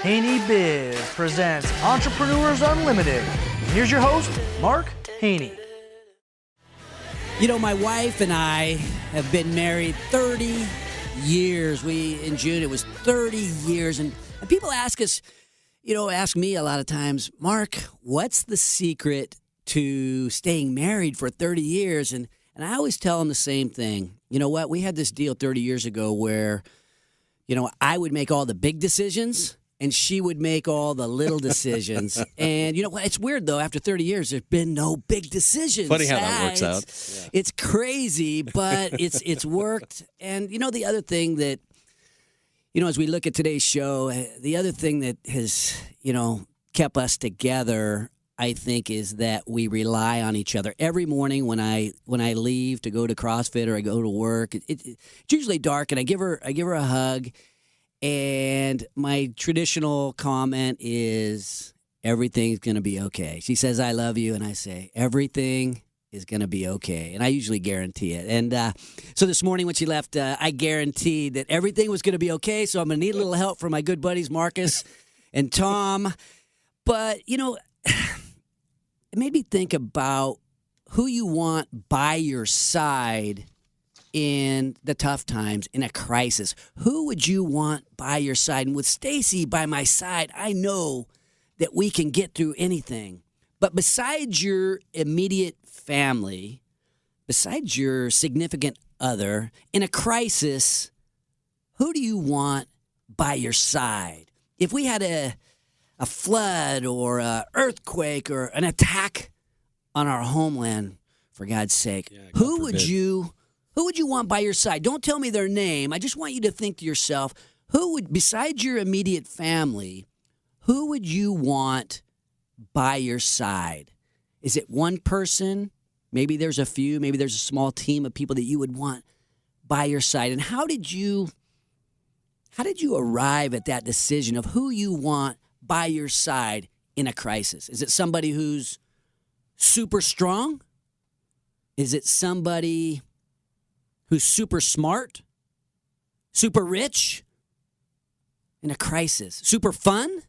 Haney Biz presents Entrepreneurs Unlimited. Here's your host, Mark Haney. You know, my wife and I have been married 30 years. In June, it was 30 years. And people ask us, ask me a lot of times, Mark, what's the secret to staying married for 30 years? And I always tell them the same thing. You know what? We had this deal 30 years ago where, I would make all the big decisions and she would make all the little decisions. And it's weird, though. After 30 years, there's been no big decisions. Funny how that works out. Yeah. It's crazy, but it's worked. And, the other thing that, as we look at today's show, the other thing that has, kept us together, I think, is that we rely on each other. Every morning when I leave to go to CrossFit or I go to work, it's usually dark, and I give her a hug. And my traditional comment is, everything's going to be okay. She says, I love you. And I say, everything is going to be okay. And I usually guarantee it. And so this morning when she left, I guaranteed that everything was going to be okay. So I'm going to need a little help from my good buddies, Marcus and Tom. But, it made me think about who you want by your side in the tough times, in a crisis. Who would you want by your side? And with Stacy by my side, I know that we can get through anything. But besides your immediate family, besides your significant other, in a crisis, who do you want by your side? If we had a flood or an earthquake or an attack on our homeland, for God's sake, who would you want by your side? Don't tell me their name. I just want you to think to yourself, besides your immediate family, who would you want by your side? Is it one person? Maybe there's a few. Maybe there's a small team of people that you would want by your side. And how did you arrive at that decision of who you want by your side in a crisis? Is it somebody who's super strong? Is it somebody who's super smart, super rich in a crisis, super fun,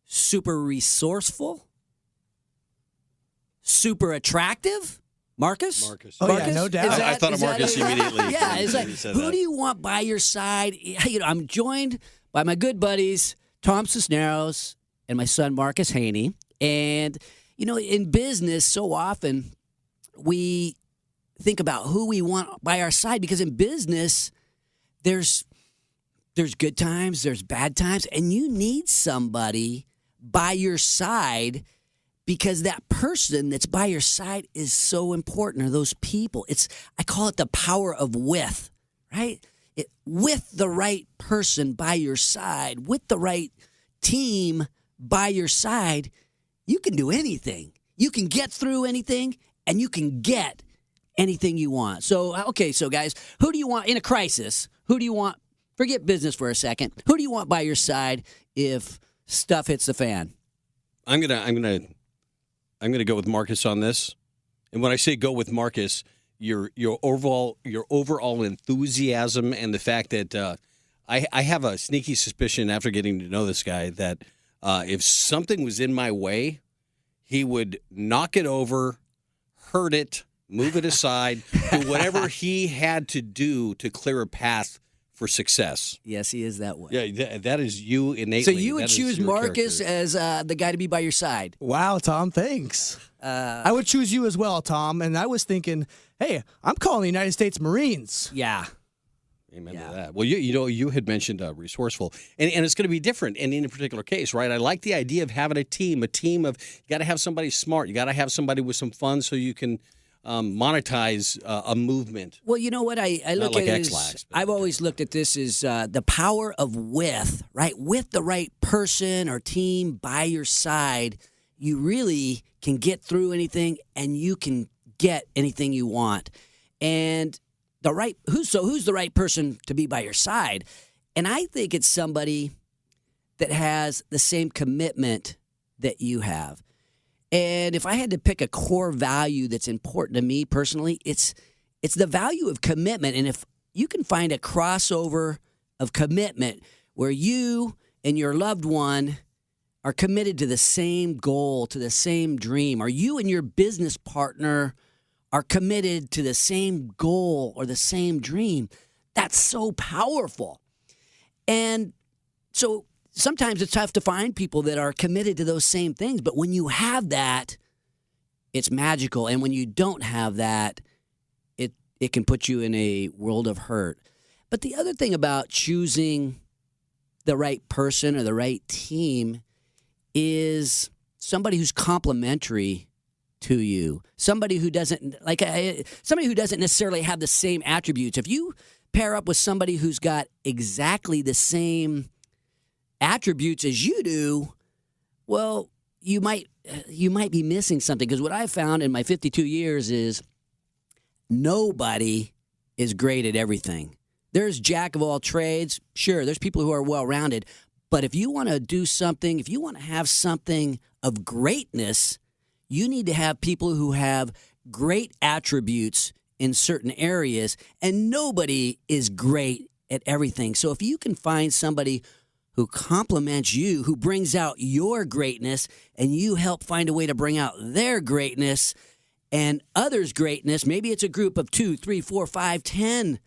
super resourceful, super attractive? Marcus? Oh, Marcus? yeah, no doubt. I thought of Marcus immediately. Yeah, it's like, who do you want by your side? I'm joined by my good buddies, Tom Cisneros and my son, Marcus Haney. And, in business, so often we think about who we want by our side, because in business, there's good times, there's bad times, and you need somebody by your side, because that person that's by your side is so important, or those people. I call it the power of with, right? With the right person by your side, with the right team by your side, you can do anything. You can get through anything, and you can get anything you want. So guys, who do you want in a crisis? Who do you want? Forget business for a second. Who do you want by your side if stuff hits the fan? I'm gonna go with Marcus on this. And when I say go with Marcus, your overall enthusiasm and the fact that I have a sneaky suspicion after getting to know this guy that if something was in my way, he would knock it over, hurt it, move it aside, do whatever he had to do to clear a path for success. Yes, he is that way. Yeah, that is you innately. So you would choose Marcus character. as the guy to be by your side. Wow, Tom, thanks. I would choose you as well, Tom. And I was thinking, hey, I'm calling the United States Marines. Yeah. Amen to that. Well, you had mentioned resourceful, and it's going to be different in any particular case, right? I like the idea of having a team of you got to have somebody smart. You got to have somebody with some fun so you can monetize a movement. Well, you know what I look like at X-Lax, I've always looked at this as the power of with, right? With the right person or team by your side, you really can get through anything, and you can get anything you want. And who's the right person to be by your side? And I think it's somebody that has the same commitment that you have. And if I had to pick a core value that's important to me personally, it's the value of commitment. And if you can find a crossover of commitment where you and your loved one are committed to the same goal, to the same dream, or you and your business partner are committed to the same goal or the same dream, that's so powerful. And so sometimes it's tough to find people that are committed to those same things. But when you have that, it's magical. And when you don't have that, it can put you in a world of hurt. But the other thing about choosing the right person or the right team is somebody who's complementary to you, somebody who doesn't necessarily have the same attributes. If you pair up with somebody who's got exactly the same attributes as you do, well, you might be missing something. Because what I've found in my 52 years is nobody is great at everything. There's jack of all trades. Sure, there's people who are well-rounded. But if you want to do something, if you want to have something of greatness, you need to have people who have great attributes in certain areas, and nobody is great at everything. So if you can find somebody who complements you, who brings out your greatness, and you help find a way to bring out their greatness and others' greatness, maybe it's a group of 2, 3, 4, 5, 10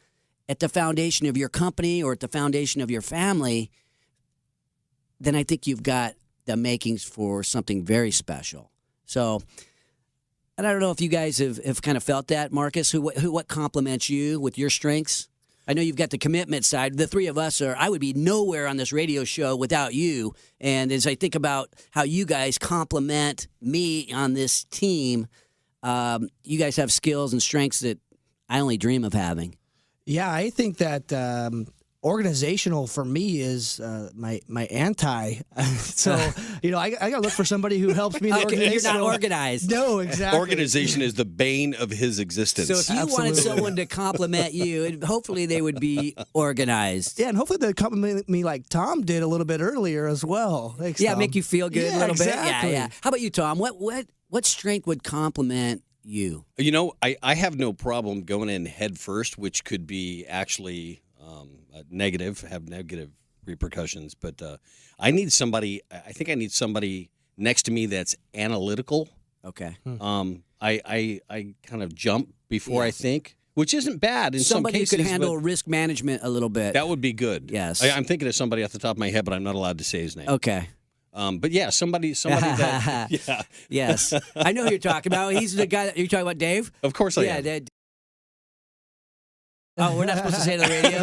at the foundation of your company or at the foundation of your family, then I think you've got the makings for something very special. So, and I don't know if you guys have kind of felt that, Marcus, what complements you with your strengths? I know you've got the commitment side. The three of us I would be nowhere on this radio show without you. And as I think about how you guys complement me on this team, you guys have skills and strengths that I only dream of having. Yeah, I think that organizational for me is my anti. So, I got to look for somebody who helps me. You're not organized. No, exactly. Organization is the bane of his existence. So if you wanted someone to compliment you, hopefully they would be organized. Yeah, and hopefully they'd compliment me like Tom did a little bit earlier as well. Thanks, Tom. Make you feel good a little exactly. bit. Yeah. How about you, Tom? What strength would compliment you? I have no problem going in head first, which could be actually have negative repercussions. But I think I need somebody next to me that's analytical. Okay. I kind of jump before I think, which isn't bad in somebody some cases. Somebody who could handle risk management a little bit. That would be good. Yes. I'm thinking of somebody off the top of my head, but I'm not allowed to say his name. Okay. But yeah, somebody that. Yeah. Yes. I know who you're talking about. He's the guy you're talking about, Dave? Of course I am. Oh, we're not supposed to say it on the radio?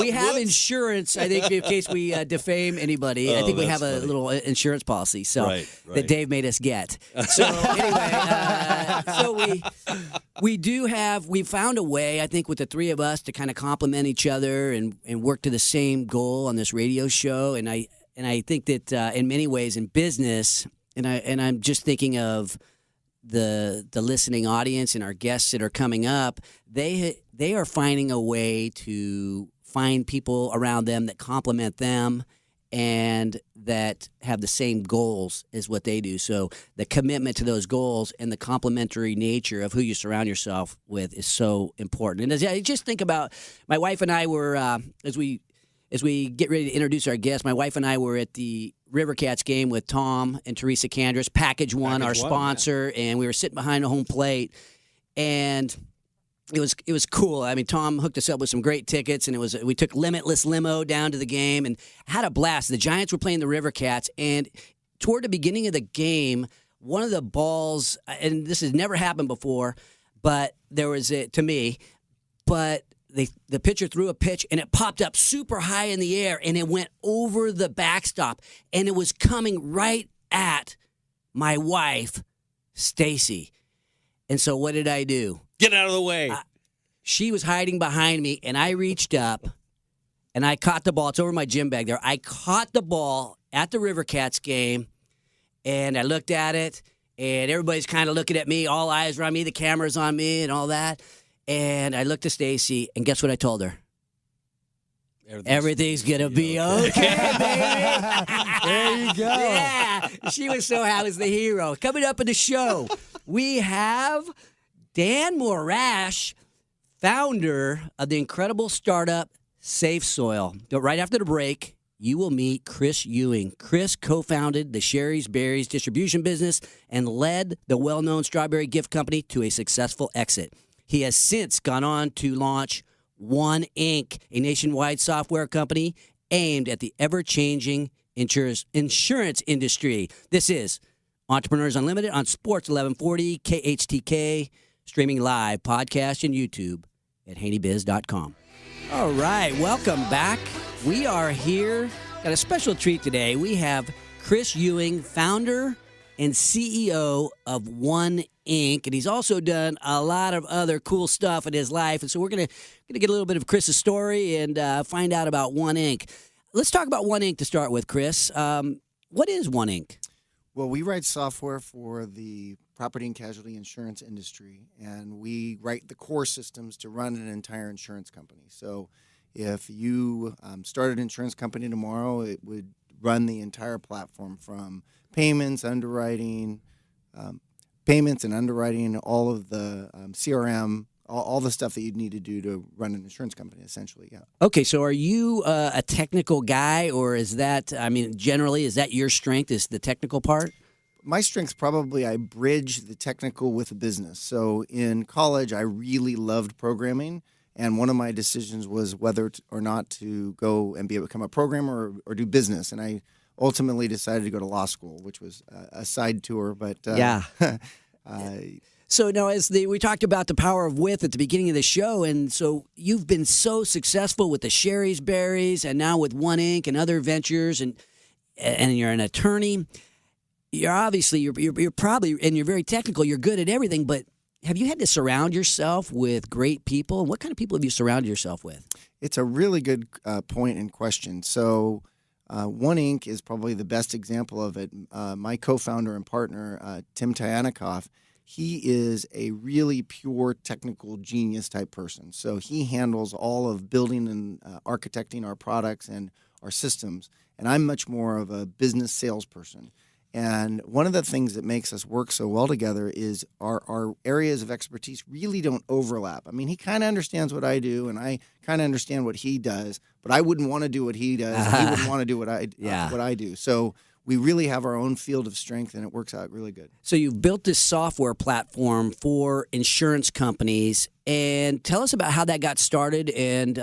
We have insurance, I think, in case we defame anybody. I think we have a little insurance policy that Dave made us get. So anyway, we found a way, I think, with the three of us to kind of complement each other and work to the same goal on this radio show. And I think that in many ways in business, and I'm just thinking of the listening audience and our guests that are coming up, they are finding a way to find people around them that complement them and that have the same goals as what they do. So the commitment to those goals and the complementary nature of who you surround yourself with is so important. And as I just think about, my wife and I were, as we get ready to introduce our guests, my wife and I were at the River Cats game with Tom and Teresa Candris, Package One, our sponsor, and we were sitting behind the home plate, and it was cool. I mean, Tom hooked us up with some great tickets, and we took Limitless Limo down to the game and had a blast. The Giants were playing the River Cats, and toward the beginning of the game, one of the balls, and this has never happened before, but there was to me, but the pitcher threw a pitch, and it popped up super high in the air, and it went over the backstop, and it was coming right at my wife, Stacy. And so what did I do? Get out of the way. She was hiding behind me, and I reached up, and I caught the ball. It's over my gym bag there. I caught the ball at the River Cats game, and I looked at it, and everybody's kind of looking at me. All eyes are on me. The camera's on me and all that. And I looked at Stacy, and guess what I told her? Everything's going to be okay, baby. There you go. Yeah. She was so happy as the hero. Coming up in the show, we have Dan Morash, founder of the incredible startup Safe Soil. Right after the break, you will meet Chris Ewing. Chris co-founded the Sherry's Berries distribution business and led the well-known strawberry gift company to a successful exit. He has since gone on to launch One Inc., a nationwide software company aimed at the ever-changing insurance industry. This is Entrepreneurs Unlimited on Sports 1140 KHTK, streaming live, podcast, and YouTube at haneybiz.com. All right, welcome back. We are here. Got a special treat today. We have Chris Ewing, founder and CEO of One Inc., and he's also done a lot of other cool stuff in his life. And so we're gonna get a little bit of Chris's story and find out about One Inc. Let's talk about One Inc. to start with, Chris. What is One Inc.? Well, we write software for the property and casualty insurance industry, and we write the core systems to run an entire insurance company. So if you started an insurance company tomorrow, it would run the entire platform from payments, underwriting, all of the CRM, all the stuff that you'd need to do to run an insurance company, essentially, yeah. Okay, so are you a technical guy, or is that, generally, is that your strength, is the technical part? My strength's probably I bridge the technical with the business. So in college, I really loved programming, and one of my decisions was whether or not to go and become a programmer or do business, and I ultimately decided to go to law school, which was a side tour, but yeah. So now, we talked about the power of width at the beginning of the show, and so you've been so successful with the Sherry's Berries, and now with One Inc. and other ventures, and you're an attorney. You're obviously you're probably, and you're very technical. You're good at everything, but have you had to surround yourself with great people? And what kind of people have you surrounded yourself with? It's a really good point and question. So One Inc. is probably the best example of it. My co-founder and partner, Tim Tyanikoff, he is a really pure technical genius type person. So he handles all of building and architecting our products and our systems. And I'm much more of a business salesperson. And one of the things that makes us work so well together is our areas of expertise really don't overlap. I mean, he kind of understands what I do, and I kind of understand what he does, but I wouldn't want to do what he does. He wouldn't want to do what I do. So we really have our own field of strength, and it works out really good. So you've built this software platform for insurance companies, and tell us about how that got started and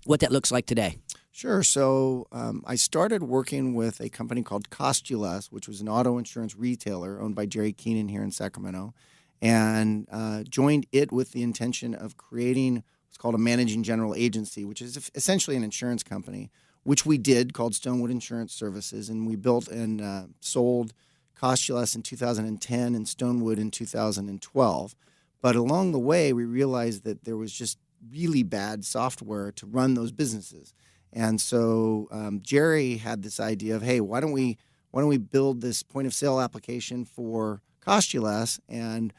what that looks like today. Sure. So I started working with a company called Costuless, which was an auto insurance retailer owned by Jerry Keenan here in Sacramento, and joined it with the intention of creating what's called a managing general agency, which is essentially an insurance company, which we did, called Stonewood Insurance Services, and we built and sold Costuless in 2010 and Stonewood in 2012. But along the way, we realized that there was just really bad software to run those businesses. And so Jerry had this idea of, hey, why don't we build this point of sale application for Costuless? And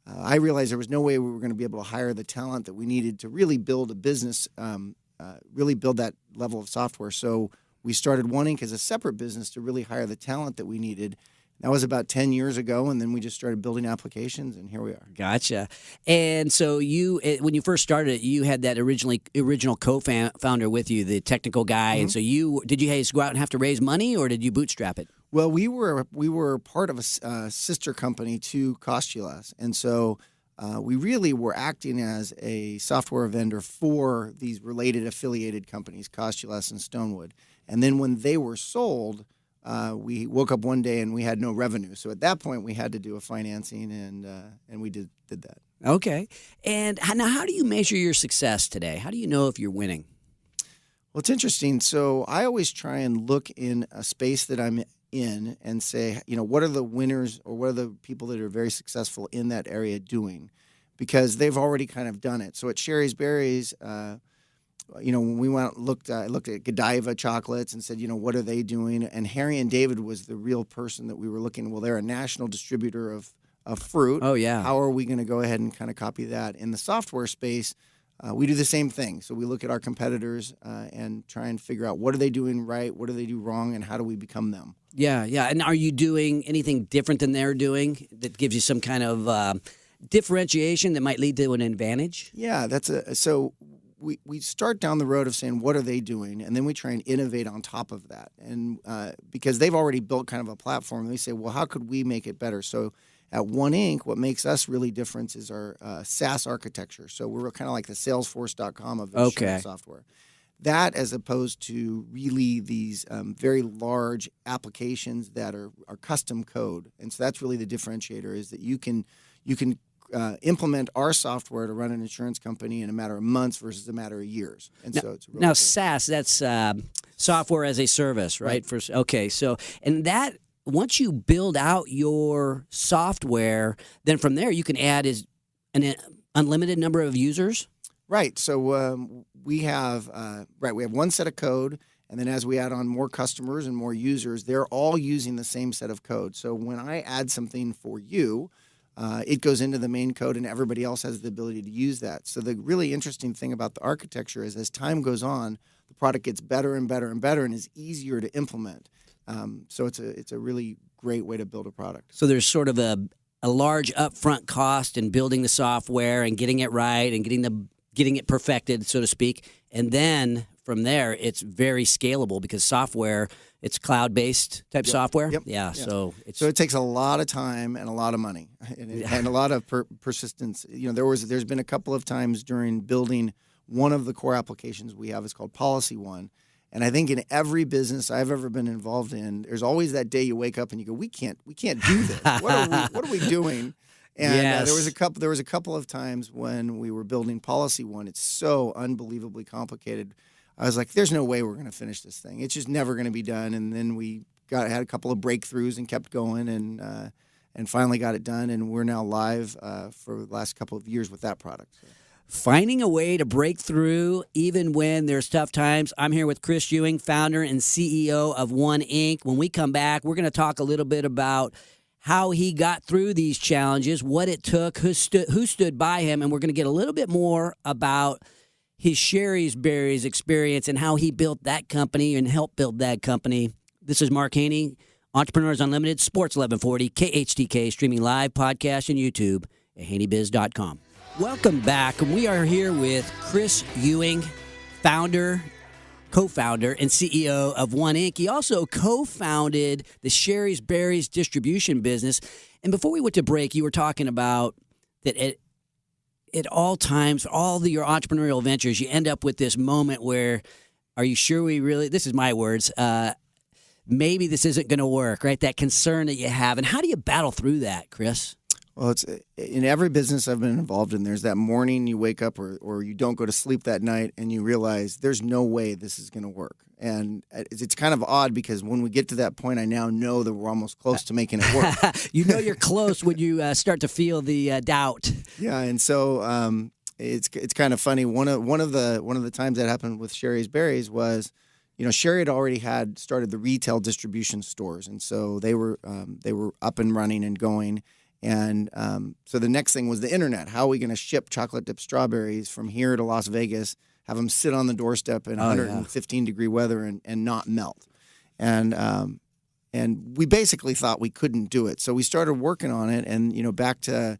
I realized there was no way we were going to be able to hire the talent that we needed to really build a business, really build that level of software. So we started One Inc. as a separate business to really hire the talent that we needed. That was about 10 years ago, and then we just started building applications, and here we are. Gotcha. And so you, when you first started it, you had that original co-founder with you, the technical guy, and so did you guys go out and have to raise money, or did you bootstrap it? Well, we were part of a sister company to Costuless, and so we really were acting as a software vendor for these related affiliated companies, Costuless and Stonewood. And then when they were sold, we woke up one day and we had no revenue. So at that point, we had to do a financing, and we did that. Okay. And now, how do you measure your success today? How do you know if you're winning? Well, it's interesting. So I always try and look in a space that I'm in and say, what are the winners or what are the people that are very successful in that area doing? Because they've already kind of done it. So at Sherry's Berries, when we went looked, I looked at Godiva chocolates and said, what are they doing? And Harry and David was the real person that we were looking. Well, they're a national distributor of fruit. Oh, yeah. How are we going to go ahead and kind of copy that? In the software space, we do the same thing. So we look at our competitors and try and figure out what are they doing right, what do they do wrong, and how do we become them? Yeah. And are you doing anything different than they're doing that gives you some kind of differentiation that might lead to an advantage? Yeah, so we start down the road of saying, what are they doing? And then we try and innovate on top of that. And because they've already built kind of a platform, we say, well, how could we make it better? So at One Inc., what makes us really different is our SaaS architecture. So we're kind of like the Salesforce.com of insurance software. That, as opposed to really these very large applications that are custom code. And so that's really the differentiator, is that you can implement our software to run an insurance company in a matter of months versus a matter of years. And now, so it's really now cool. SaaS, that's software as a service, right? And that, once you build out your software, then from there you can add an unlimited number of users. Right. So we have one set of code, and then as we add on more customers and more users, they're all using the same set of code. So when I add something for you, it goes into the main code, and everybody else has the ability to use that. So the really interesting thing about the architecture is, as time goes on, the product gets better and better and better, and is easier to implement. So it's a really great way to build a product. So there's sort of a large upfront cost in building the software and getting it right and getting it perfected, so to speak. And then from there, it's very scalable, because software, it's cloud-based type software. Yep. Yeah. So it takes a lot of time and a lot of money and a lot of persistence. There's been a couple of times during building one of the core applications we have is called Policy One. And I think in every business I've ever been involved in, there's always that day you wake up and you go, we can't do this. What are we doing? And there was a couple of times when we were building Policy One. It's so unbelievably complicated. I was like, there's no way we're going to finish this thing. It's just never going to be done. And then we had a couple of breakthroughs and kept going, and finally got it done. And we're now live for the last couple of years with that product. So. Finding a way to break through even when there's tough times. I'm here with Chris Ewing, founder and CEO of One Inc. When we come back, we're going to talk a little bit about how he got through these challenges, what it took, who stood by him, and we're going to get a little bit more about his Sherry's Berries experience and how he built that company and helped build that company. This is Mark Haney, Entrepreneurs Unlimited, Sports 1140, KHTK, streaming live, podcast, and YouTube at haneybiz.com. Welcome back, and we are here with Chris Ewing, founder, co-founder, and CEO of One Inc. He also co-founded the Sherry's Berries distribution business. And before we went to break, you were talking about that at all times, all your entrepreneurial ventures, you end up with this moment where, are you sure we really, this is my words, maybe this isn't going to work, right? That concern that you have. And how do you battle through that, Chris? Well, it's in every business I've been involved in, there's that morning you wake up or you don't go to sleep that night and you realize there's no way this is going to work. And it's kind of odd, because when we get to that point, I now know that we're almost close to making it work. You know you're close when you start to feel the doubt. Yeah, and so it's kind of funny. One of the times that happened with Sherry's Berries was, Sherry had already started the retail distribution stores, and so they were up and running and going. And so the next thing was the internet. How are we going to ship chocolate dipped strawberries from here to Las Vegas, have them sit on the doorstep in 115-degree weather and not melt? And we basically thought we couldn't do it. So we started working on it. And, back to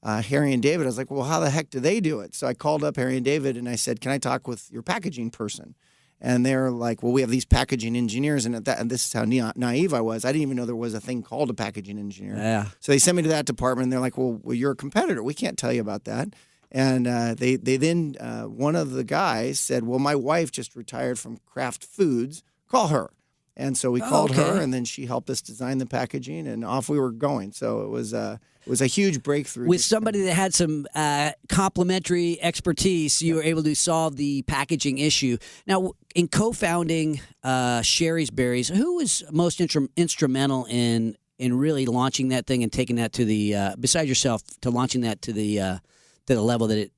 Harry and David, I was like, well, how the heck do they do it? So I called up Harry and David and I said, can I talk with your packaging person? And they're like, well, we have these packaging engineers. And this is how naive I was. I didn't even know there was a thing called a packaging engineer. Yeah. So they sent me to that department. And they're like, well, you're a competitor. We can't tell you about that. And they then, one of the guys said, well, my wife just retired from Kraft Foods. Call her. And so we called her, and then she helped us design the packaging, and off we were going. So it was a huge breakthrough. With somebody that had some complementary expertise, you were able to solve the packaging issue. Now, in co-founding Sherry's Berries, who was most instrumental in really launching that thing and taking that to the besides yourself, to launching that to the level that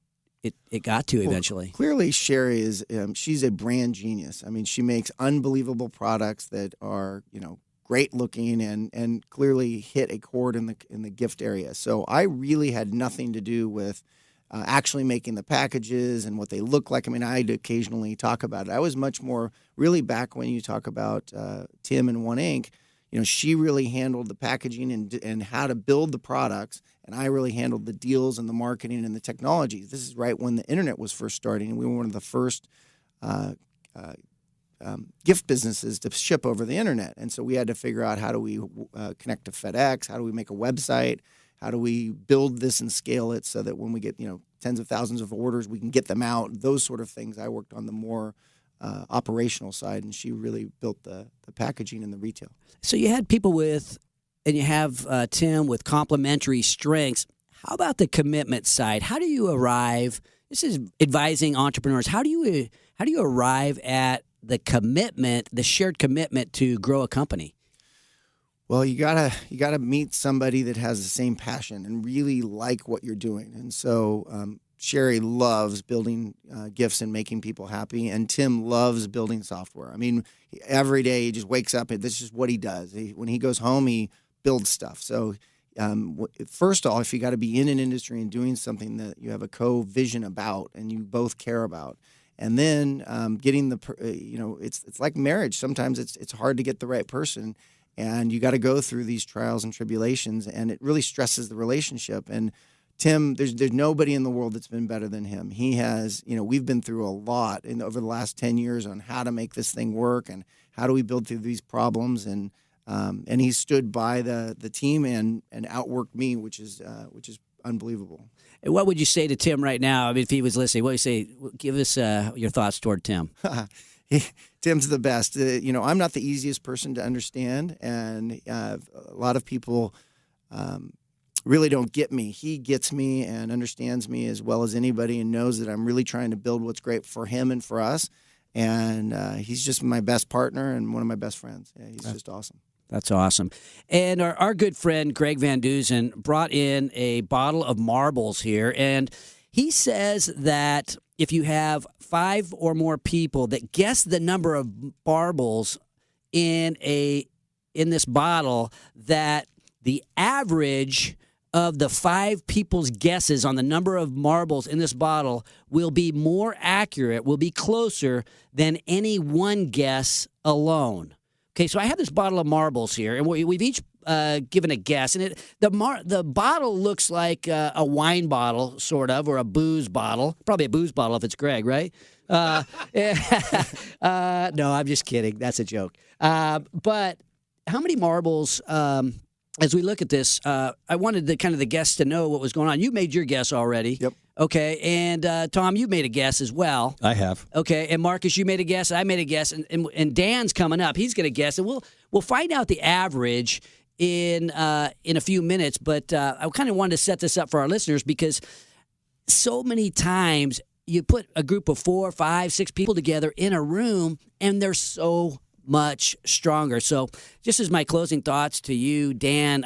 it got to eventually? Well, clearly, Sherry is she's a brand genius. I mean, she makes unbelievable products that are great looking and clearly hit a chord in the gift area. So I really had nothing to do with actually making the packages and what they look like. I mean, I'd occasionally talk about it. I was much more really back when you talk about Tim and One Inc. she really handled the packaging and how to build the products, and I really handled the deals and the marketing and the technology. This is right when the internet was first starting, and we were one of the first gift businesses to ship over the internet. And so we had to figure out, how do we connect to FedEx? How do we make a website? How do we build this and scale it so that when we get tens of thousands of orders, we can get them out? Those sort of things. I worked on the more operational side, and she really built the packaging and the retail. So you had people and you have Tim with complementary strengths. How about the commitment side? How do you arrive? This is advising entrepreneurs. How do you arrive at the commitment, the shared commitment to grow a company? Well, you gotta meet somebody that has the same passion and really like what you're doing. And so Sherry loves building gifts and making people happy, and Tim loves building software. I mean, every day he just wakes up and this is just what he does. When he goes home, he builds stuff. So first off, you got to be in an industry and doing something that you have a co-vision about and you both care about. And then getting it's like marriage. Sometimes it's hard to get the right person, and you got to go through these trials and tribulations, and it really stresses the relationship. And Tim, there's nobody in the world that's been better than him. He has, we've been through a lot over the last 10 years on how to make this thing work and how do we build through these problems. And he stood by the team and outworked me, which is unbelievable. And what would you say to Tim right now? I mean, if he was listening, what would you say? Give us your thoughts toward Tim. Tim's the best. I'm not the easiest person to understand, and a lot of people really don't get me. He gets me and understands me as well as anybody, and knows that I'm really trying to build what's great for him and for us. And he's just my best partner and one of my best friends. Yeah, he's just awesome. That's awesome. And our good friend Greg Van Dusen brought in a bottle of marbles here, and he says that if you have 5 or more people that guess the number of marbles in this bottle, that the average of the 5 people's guesses on the number of marbles in this bottle will be more accurate, will be closer than any one guess alone. Okay, so I have this bottle of marbles here, and we've each given a guess, and the bottle looks like a wine bottle, sort of, or a booze bottle. Probably a booze bottle if it's Greg, right? No, I'm just kidding. That's a joke. But how many marbles? As we look at this, I wanted the guests to know what was going on. You made your guess already. Yep. Okay, and Tom, you made a guess as well. I have. Okay, and Marcus, you made a guess. I made a guess, and Dan's coming up. He's going to guess, and we'll find out the average in a few minutes. But I kind of wanted to set this up for our listeners because so many times you put a group of 4, 5, 6 people together in a room, and they're so much stronger. So just as my closing thoughts to you, Dan,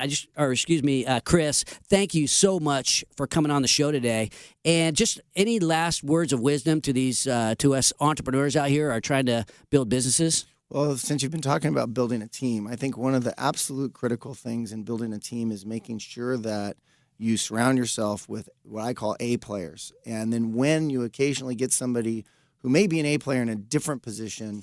Chris, thank you so much for coming on the show today. And just any last words of wisdom to us entrepreneurs out here who are trying to build businesses? Well, since you've been talking about building a team, I think one of the absolute critical things in building a team is making sure that you surround yourself with what I call A players. And then when you occasionally get somebody who may be an A player in a different position,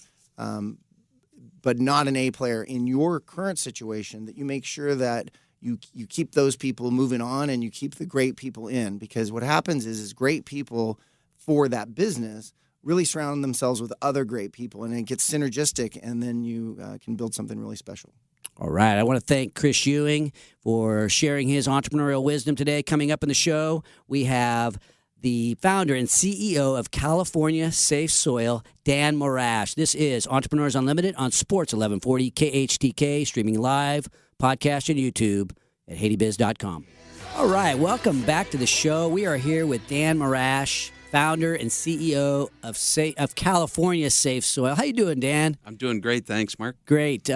but not an A player in your current situation, that you make sure that you keep those people moving on and you keep the great people in. Because what happens is great people for that business really surround themselves with other great people, and it gets synergistic, and then you can build something really special. All right. I want to thank Chris Ewing for sharing his entrepreneurial wisdom today. Coming up in the show, we have the founder and CEO of California Safe Soil, Dan Morash. This is Entrepreneurs Unlimited on Sports 1140 KHTK, streaming live, podcast, and YouTube at HaitiBiz.com. All right, welcome back to the show. We are here with Dan Morash, founder and CEO of California Safe Soil. How you doing, Dan? I'm doing great, thanks, Mark. Great.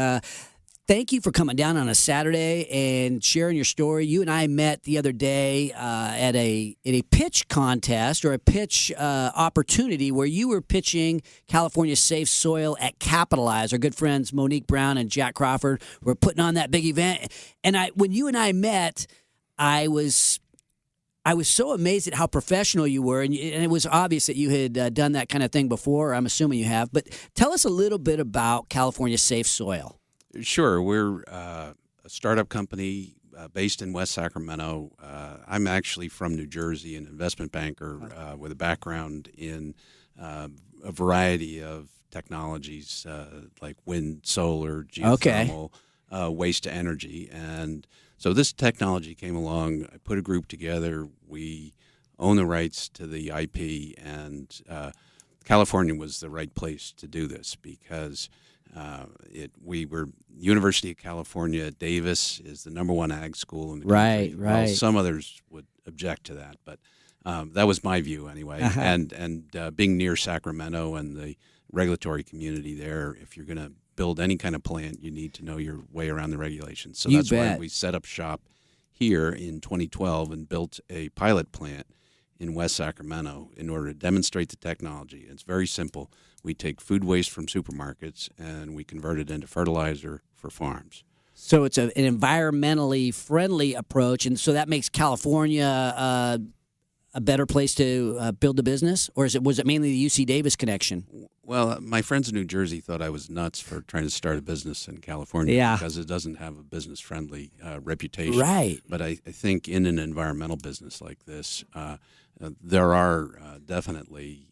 Thank you for coming down on a Saturday and sharing your story. You and I met the other day at a pitch contest or a pitch opportunity where you were pitching California Safe Soil at Capitalize. Our good friends Monique Brown and Jack Crawford were putting on that big event. And when you and I met, I was so amazed at how professional you were, and it was obvious that you had done that kind of thing before. I'm assuming you have. But tell us a little bit about California Safe Soil. Sure. We're a startup company based in West Sacramento. I'm actually from New Jersey, an investment banker with a background in a variety of technologies like wind, solar, geothermal, waste to energy. And so this technology came along. I put a group together. We own the rights to the IP, and California was the right place to do this because we were University of California at Davis is the #1 ag school in the country. Right. Well, some others would object to that, but that was my view anyway. And being near Sacramento and the regulatory community there, if you're going to build any kind of plant, you need to know your way around the regulations. So that's why we set up shop here in 2012 and built a pilot plant in West Sacramento in order to demonstrate the technology. It's very simple. We take food waste from supermarkets and we convert it into fertilizer for farms. So it's an environmentally friendly approach, and so that makes California a better place to build a business, or was it mainly the UC Davis connection? Well, my friends in New Jersey thought I was nuts for trying to start a business in California because it doesn't have a business-friendly reputation. Right. But I think in an environmental business like this, there are definitely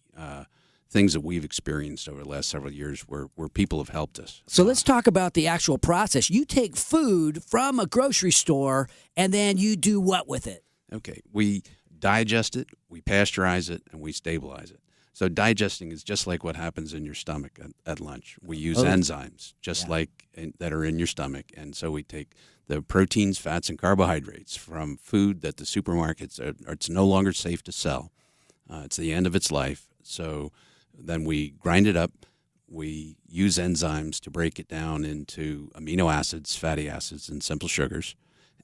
things that we've experienced over the last several years where people have helped us. So let's talk about the actual process. You take food from a grocery store, and then you do what with it? Okay. We digest it, we pasteurize it, and we stabilize it. So digesting is just like what happens in your stomach at lunch. We use enzymes just like that are in your stomach. And so we take the proteins, fats, and carbohydrates from food that the supermarkets it's no longer safe to sell. It's the end of its life. So then we grind it up. We use enzymes to break it down into amino acids, fatty acids, and simple sugars.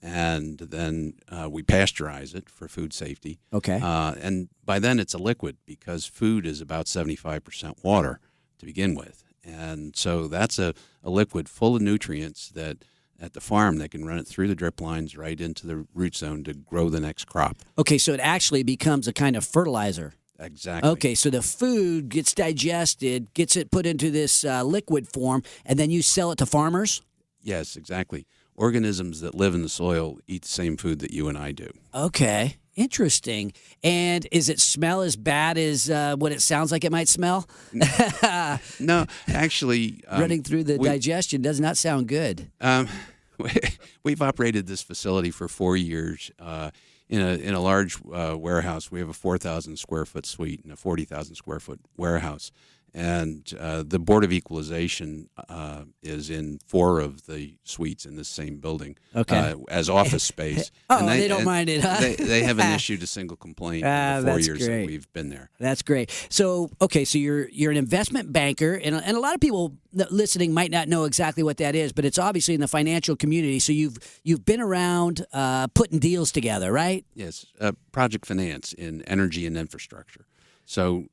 And then we pasteurize it for food safety. Okay. And by then it's a liquid because food is about 75% water to begin with. And so that's a liquid full of nutrients that at the farm they can run it through the drip lines right into the root zone to grow the next crop. Okay, so it actually becomes a kind of fertilizer. Exactly. Okay, so the food gets digested, gets it put into this liquid form, and then you sell it to farmers? Yes, exactly. Organisms that live in the soil eat the same food that you and I do. Okay, interesting. And is it smell as bad as what it sounds like it might smell? No, actually. Running through the digestion does not sound good. We've operated this facility for 4 years in a large warehouse. We have a 4,000 square foot suite and a 40,000 square foot warehouse. And the Board of Equalization is in 4 of the suites in this same building as office space. And they don't mind it, huh? They haven't issued a single complaint in the 4 years that we've been there. That's great. So, okay, so you're an investment banker, and a lot of people listening might not know exactly what that is, but it's obviously in the financial community. So you've been around putting deals together, right? Yes, project finance in energy and infrastructure. So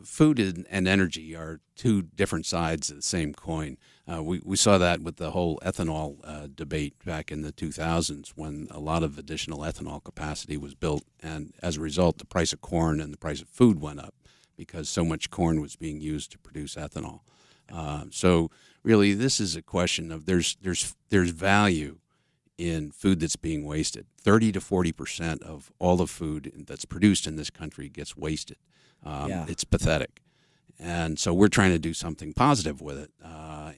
food and energy are 2 different sides of the same coin. We saw that with the whole ethanol debate back in the 2000s when a lot of additional ethanol capacity was built. And as a result, the price of corn and the price of food went up because so much corn was being used to produce ethanol. So really, this is a question of there's value in food that's being wasted. 30 to 40% of all the food that's produced in this country gets wasted. It's pathetic. And so we're trying to do something positive with it.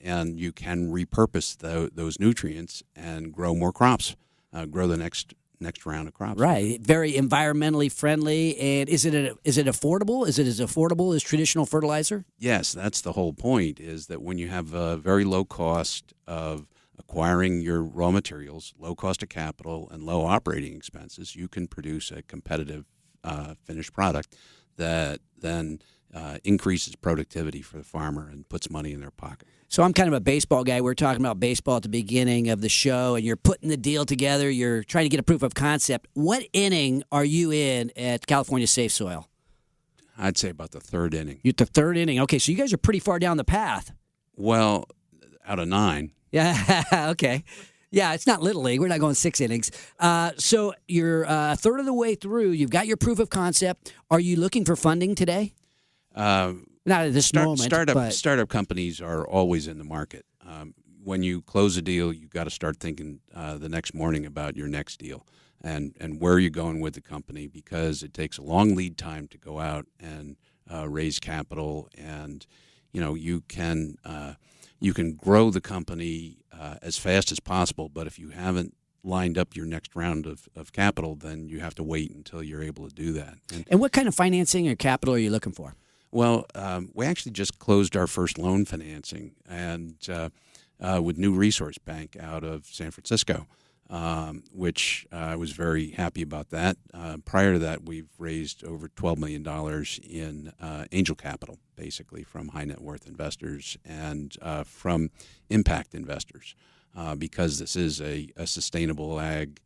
And you can repurpose those nutrients and grow more crops, grow the next round of crops. Right. Very environmentally friendly. And is it affordable? Is it as affordable as traditional fertilizer? Yes, that's the whole point, is that when you have a very low cost of acquiring your raw materials, low cost of capital, and low operating expenses, you can produce a competitive finished product that then increases productivity for the farmer and puts money in their pocket. So I'm kind of a baseball guy. We were talking about baseball at the beginning of the show, and you're putting the deal together. You're trying to get a proof of concept. What inning are you in at California Safe Soil? I'd say about the 3rd inning. You're at the 3rd inning. Okay, so you guys are pretty far down the path. Well, out of 9. Yeah, okay. Yeah, it's not Little League. We're not going 6 innings. So you're a third of the way through. You've got your proof of concept. Are you looking for funding today? Not at this moment. Startup companies are always in the market. when you close a deal, you got to start thinking the next morning about your next deal and where you're going with the company, because it takes a long lead time to go out and raise capital, and you can grow the company as fast as possible, but if you haven't lined up your next round of capital, then you have to wait until you're able to do that. And what kind of financing or capital are you looking for? Well, we actually just closed our first loan financing, and with New Resource Bank out of San Francisco, which I was very happy about that. Prior to that, we've raised over $12 million in angel capital, basically from high net worth investors and from impact investors, because this is a sustainable ag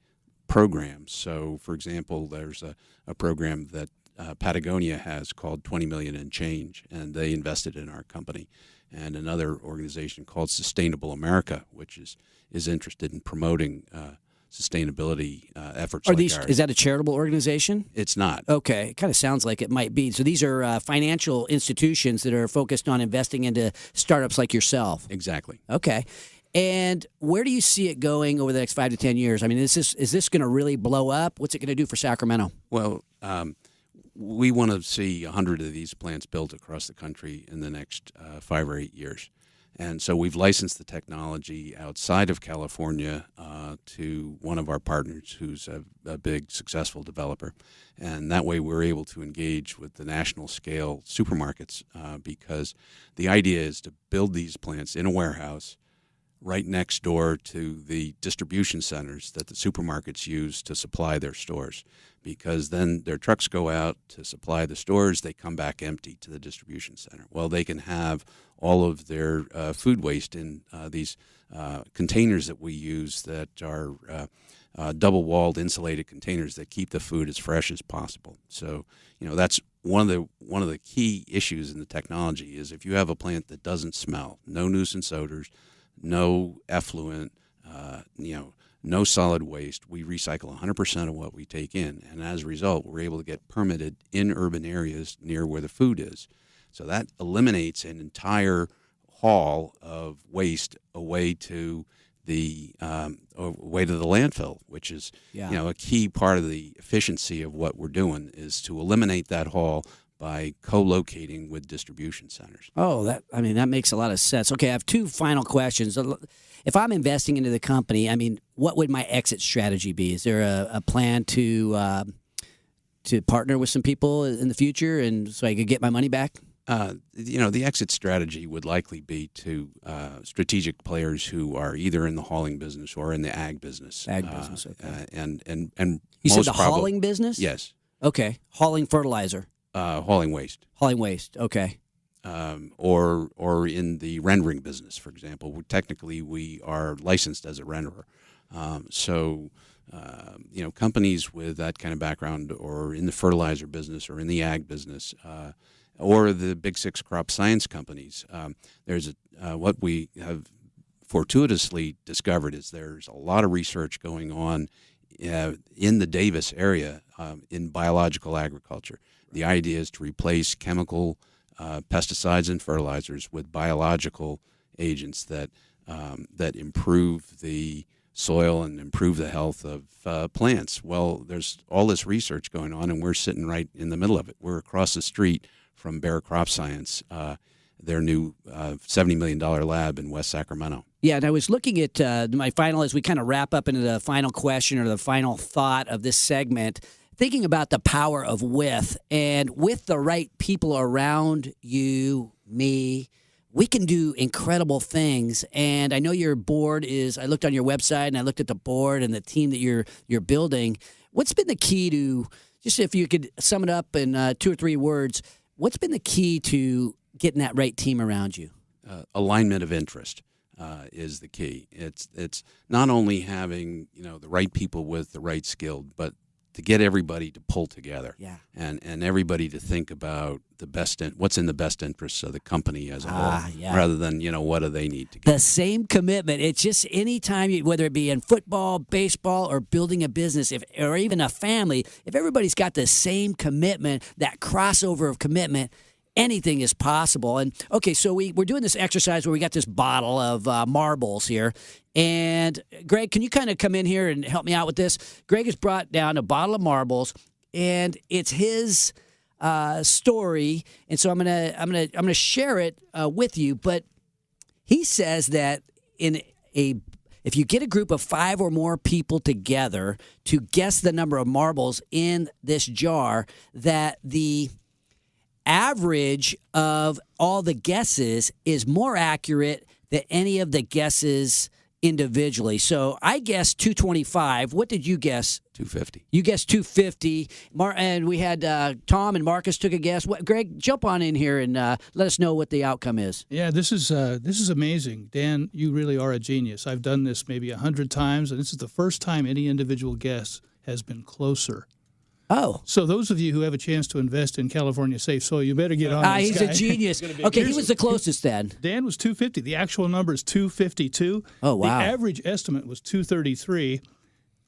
program. So, for example, there's a program that Patagonia has called 20 Million and Change, and they invested in our company. And another organization called Sustainable America, which is interested in promoting sustainability efforts. Are like these? ours. Is that a charitable organization? It's not. Okay, it kind of sounds like it might be. So these are financial institutions that are focused on investing into startups like yourself. Exactly. Okay. And where do you see it going over the next 5 to 10 years? I mean, is this going to really blow up? What's it going to do for Sacramento? Well, we want to see 100 of these plants built across the country in the next 5 or 8 years. And so we've licensed the technology outside of California to one of our partners who's a big, successful developer. And that way we're able to engage with the national scale supermarkets because the idea is to build these plants in a warehouse right next door to the distribution centers that the supermarkets use to supply their stores, because then their trucks go out to supply the stores, they come back empty to the distribution center. Well, they can have all of their food waste in these containers that we use that are double-walled insulated containers that keep the food as fresh as possible. So, that's one of the key issues in the technology is if you have a plant that doesn't smell, no nuisance odors, no effluent, no solid waste. We recycle 100% of what we take in, and as a result, we're able to get permitted in urban areas near where the food is. So that eliminates an entire haul of waste away to the landfill, which is a key part of the efficiency of what we're doing is to eliminate that haul by co-locating with distribution centers. Oh, that makes a lot of sense. Okay, I have two final questions. If I'm investing into the company, what would my exit strategy be? Is there a plan to partner with some people in the future, and so I could get my money back? The exit strategy would likely be to strategic players who are either in the hauling business or in the ag business. Ag business, okay. And you said most the hauling business? Yes. Okay, hauling fertilizer. Hauling waste. Hauling waste. Okay. Or in the rendering business, for example. Technically, we are licensed as a renderer. Companies with that kind of background, or in the fertilizer business, or in the ag business, or the big six crop science companies. There's what we have fortuitously discovered is there's a lot of research going on in the Davis area in biological agriculture. The idea is to replace chemical pesticides and fertilizers with biological agents that improve the soil and improve the health of plants. Well, there's all this research going on, and we're sitting right in the middle of it. We're across the street from Bayer Crop Science, their new $70 million lab in West Sacramento. Yeah, and I was looking at my final, as we kind of wrap up into the final question or the final thought of this segment, thinking about the power of with, and with the right people around you, me, we can do incredible things. And I know your board is, I looked on your website and I looked at the board and the team that you're building. What's been the key to, just if you could sum it up in 2 or 3 words, what's been the key to getting that right team around you? Alignment of interest is the key. It's not only having the right people with the right skill, but to get everybody to pull together, and everybody to think about what's in the best interests of the company as a whole, rather than what do they need to get. The same commitment. It's just any time, whether it be in football, baseball, or building a business, or even a family, if everybody's got the same commitment, that crossover of commitment, anything is possible. And okay, so we're doing this exercise where we got this bottle of marbles here. And Greg, can you kind of come in here and help me out with this? Greg has brought down a bottle of marbles, and it's his story. And so I'm gonna share it with you. But he says that if you get a group of 5 or more people together to guess the number of marbles in this jar, that the average of all the guesses is more accurate than any of the guesses individually. So I guessed 225. What did you guess? 250. You guessed 250. And we had Tom and Marcus took a guess. Greg, jump on in here and let us know what the outcome is. Yeah, this is amazing. Dan, you really are a genius. I've done this maybe 100 times, and this is the first time any individual guess has been closer. Oh. So those of you who have a chance to invest in California Safe Soil, you better get on this He's guy. a genius. Okay, he was the closest then. Dan was 250. The actual number is 252. Oh, wow. The average estimate was 233.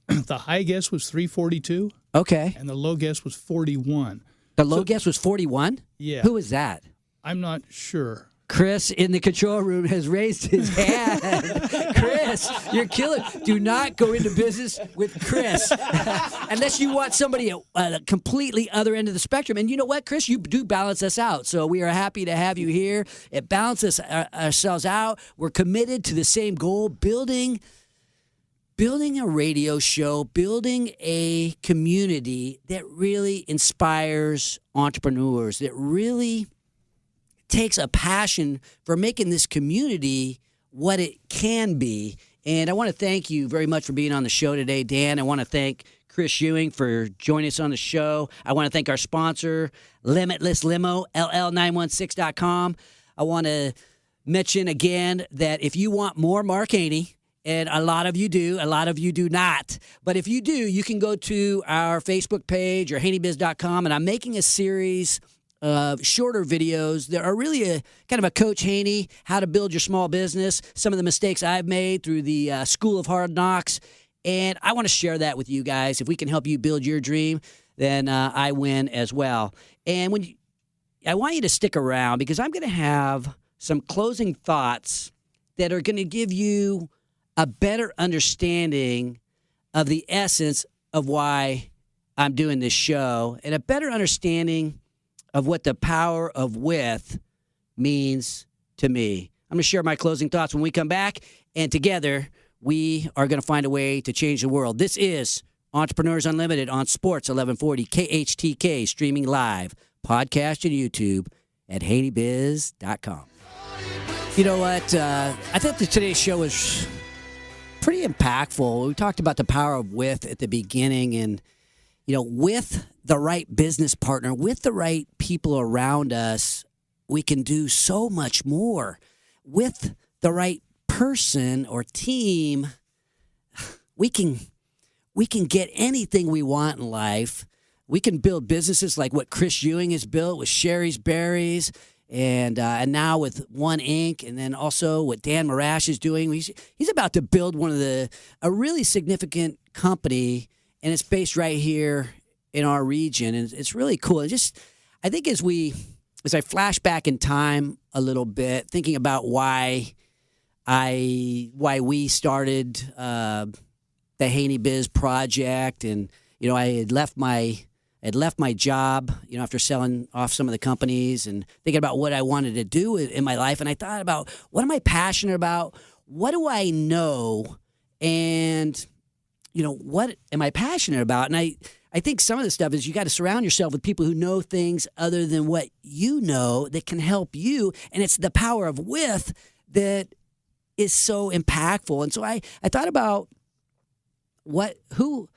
The high guess was 342. Okay. And the low guess was 41. The low guess was 41? Yeah. Who was that? I'm not sure. Chris in the control room has raised his hand. Chris, you're killing. Do not go into business with Chris unless you want somebody at a completely other end of the spectrum. And you know what, Chris? You do balance us out. So we are happy to have you here. It balances ourselves out. We're committed to the same goal, building a radio show, building a community that really inspires entrepreneurs, that really takes a passion for making this community what it can be. And I want to thank you very much for being on the show today, Dan. I want to thank Chris Ewing for joining us on the show. I want to thank our sponsor, Limitless Limo, ll916.com. I want to mention again that if you want more Mark Haney, and a lot of you do not. But if you do, you can go to our Facebook page or haneybiz.com, and I'm making a series of shorter videos that are really a kind of a Coach Haney, how to build your small business, some of the mistakes I've made through the School of Hard Knocks. And I want to share that with you guys. If we can help you build your dream, then I win as well. And I want you to stick around because I'm going to have some closing thoughts that are going to give you a better understanding of the essence of why I'm doing this show and a better understanding of what the power of with means to me. I'm going to share my closing thoughts when we come back, and together we are going to find a way to change the world. This is Entrepreneurs Unlimited on Sports 1140 KHTK, streaming live, podcast, and YouTube at haneybiz.com. You know what? I think that today's show was pretty impactful. We talked about the power of with at the beginning, and with the right business partner, with the right people around us, we can do so much more. With the right person or team, we can get anything we want in life. We can build businesses like what Chris Ewing has built with Sherry's Berries, and now with One Inc., and then also what Dan Marash is doing. He's about to build a really significant company, and it's based right here in our region, and it's really cool. I think as I flash back in time a little bit, thinking about why we started the Haney Biz project, and I had left my job, after selling off some of the companies, and thinking about what I wanted to do in my life, and I thought about what am I passionate about, what do I know, and what am I passionate about, and I think some of the stuff is you got to surround yourself with people who know things other than what you know that can help you. And it's the power of with that is so impactful. And so I thought about what do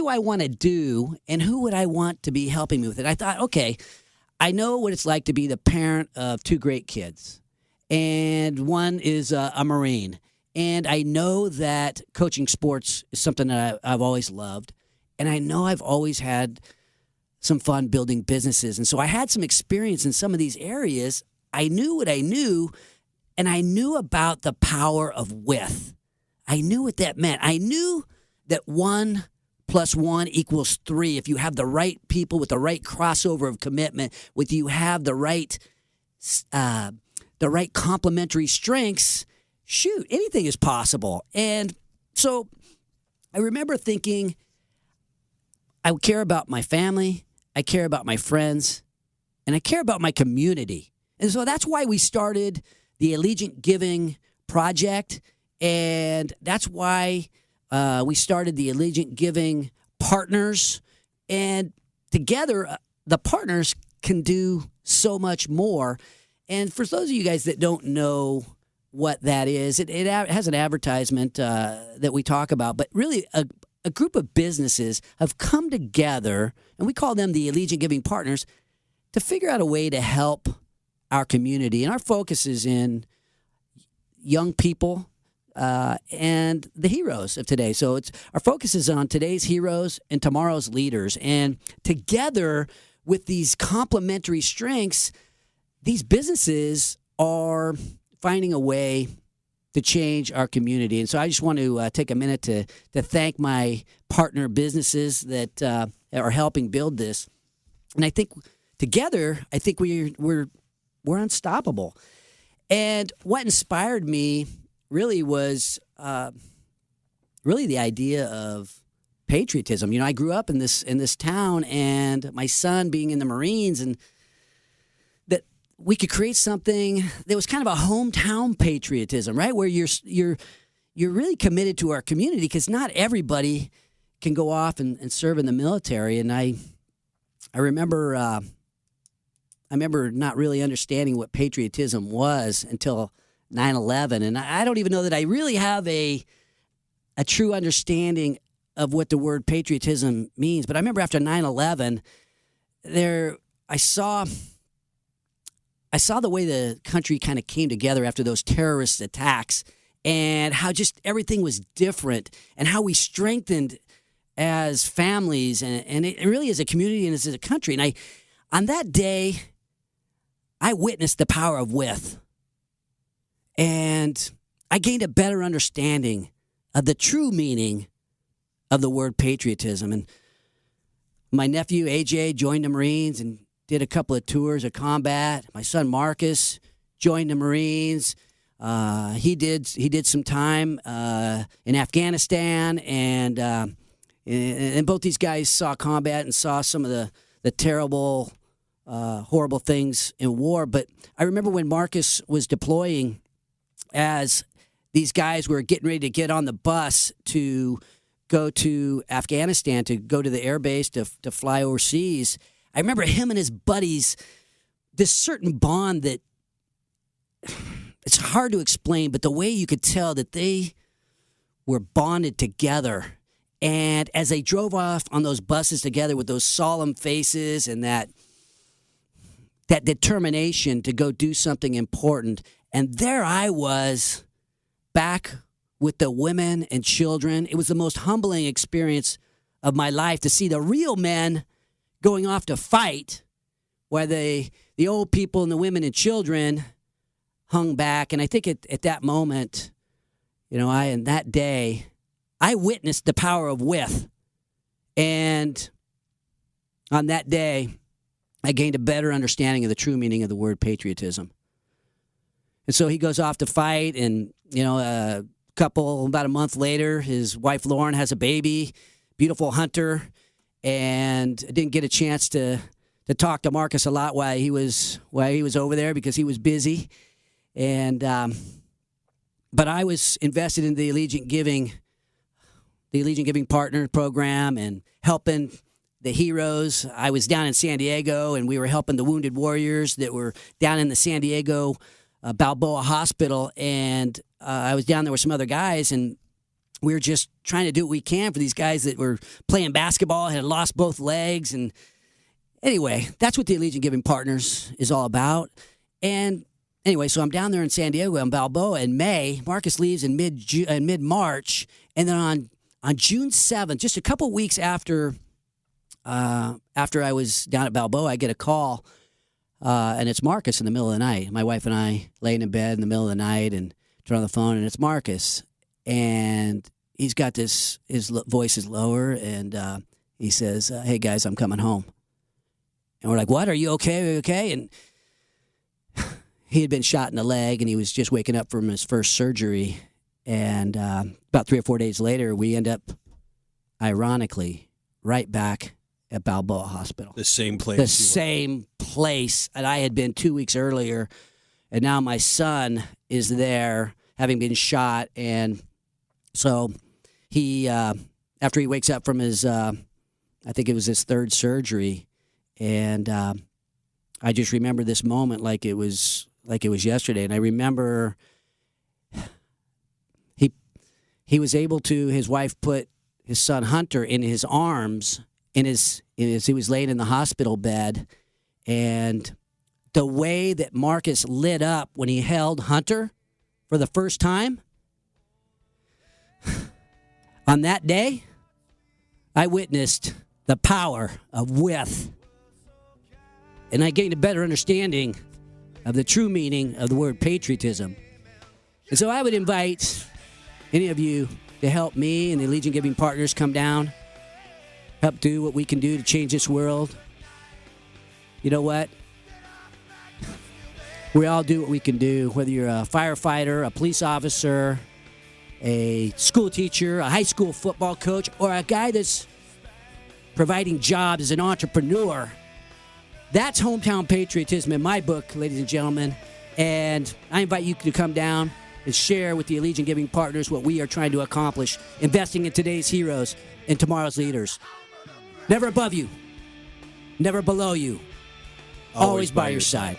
I want to do and who would I want to be helping me with it? I thought, okay, I know what it's like to be the parent of 2 great kids. And one is a Marine. And I know that coaching sports is something that I've always loved. And I know I've always had some fun building businesses. And so I had some experience in some of these areas. I knew what I knew, and I knew about the power of with. I knew what that meant. I knew that 1 + 1 = 3. If you have the right people with the right crossover of commitment, with you have the right the right complementary strengths, shoot, anything is possible. And so I remember thinking, I care about my family, I care about my friends, and I care about my community. And so that's why we started the Allegiant Giving Project, and that's why we started the Allegiant Giving Partners. And together, the partners can do so much more. And for those of you guys that don't know what that is, it has an advertisement that we talk about, but really a group of businesses have come together, and we call them the Allegiant Giving Partners, to figure out a way to help our community. And our focus is in young people and the heroes of today. So our focus is on today's heroes and tomorrow's leaders. And together with these complementary strengths, these businesses are finding a way to change our community. And so I just want to take a minute to thank my partner businesses that are helping build this. And I think together, I think we're unstoppable. And what inspired me really was really the idea of patriotism. You know, I grew up in this town, and my son being in the Marines, and that we could create something that was kind of a hometown patriotism, right? Where you're really committed to our community, because not everybody can go off and serve in the military. And I remember not really understanding what patriotism was until 9/11, and I don't even know that I really have a true understanding of what the word patriotism means. But I remember after 9/11, I saw the way the country kind of came together after those terrorist attacks, and how just everything was different, and how we strengthened as families, and it really as a community and as a country. And on that day, I witnessed the power of with. And I gained a better understanding of the true meaning of the word patriotism. And my nephew, AJ, joined the Marines and did a couple of tours of combat. My son, Marcus, joined the Marines. He did some time in Afghanistan. And both these guys saw combat and saw some of the terrible, horrible things in war. But I remember when Marcus was deploying, as these guys were getting ready to get on the bus to go to Afghanistan, to go to the air base, to fly overseas, I remember him and his buddies, this certain bond that it's hard to explain, but the way you could tell that they were bonded together. And as they drove off on those buses together with those solemn faces and that determination to go do something important, and there I was back with the women and children. It was the most humbling experience of my life to see the real men going off to fight, while the old people and the women and children hung back. And I think at that moment, you know, in that day, I witnessed the power of with. And on that day, I gained a better understanding of the true meaning of the word patriotism. And so he goes off to fight, and, you know, about a month later, his wife Lauren has a baby, beautiful Hunter, and I didn't get a chance to talk to Marcus a lot while he was over there because he was busy. And but I was invested in the Allegiant Giving Partner Program and helping the heroes. I was down in San Diego, and we were helping the wounded warriors that were down in the San Diego Balboa Hospital. And I was down there with some other guys, and we were just trying to do what we can for these guys that were playing basketball, had lost both legs. And anyway, that's what the Allegiant Giving Partners is all about. And anyway, so I'm down there in San Diego in Balboa in May. Marcus leaves in mid-March. And then on June 7th, just a couple weeks after I was down at Balboa, I get a call, and it's Marcus in the middle of the night. My wife and I laying in bed in the middle of the night and turn on the phone, and it's Marcus. And he's got his voice is lower, and he says, "Hey, guys, I'm coming home." And we're like, "What? Are you okay? Are you okay?" And he had been shot in the leg, and he was just waking up from his first surgery. And about 3 or 4 days later, we end up, ironically, right back at Balboa Hospital. The same place. The same place that I had been 2 weeks earlier. And now my son is there, having been shot. And so he, after he wakes up from his, I think it was his third surgery, and I just remember this moment like it was yesterday. And I remember he was able to, his wife put his son Hunter in his arms as he was laying in the hospital bed, and the way that Marcus lit up when he held Hunter for the first time on that day, I witnessed the power of with, and I gained a better understanding of the true meaning of the word patriotism. And so I would invite any of you to help me and the Allegiant Giving Partners come down, help do what we can do to change this world. You know what? We all do what we can do, whether you're a firefighter, a police officer, a school teacher, a high school football coach, or a guy that's providing jobs as an entrepreneur. That's hometown patriotism in my book, ladies and gentlemen. And I invite you to come down and share with the Allegiant Giving Partners what we are trying to accomplish, investing in today's heroes and tomorrow's leaders. Never above you, never below you, always by your side.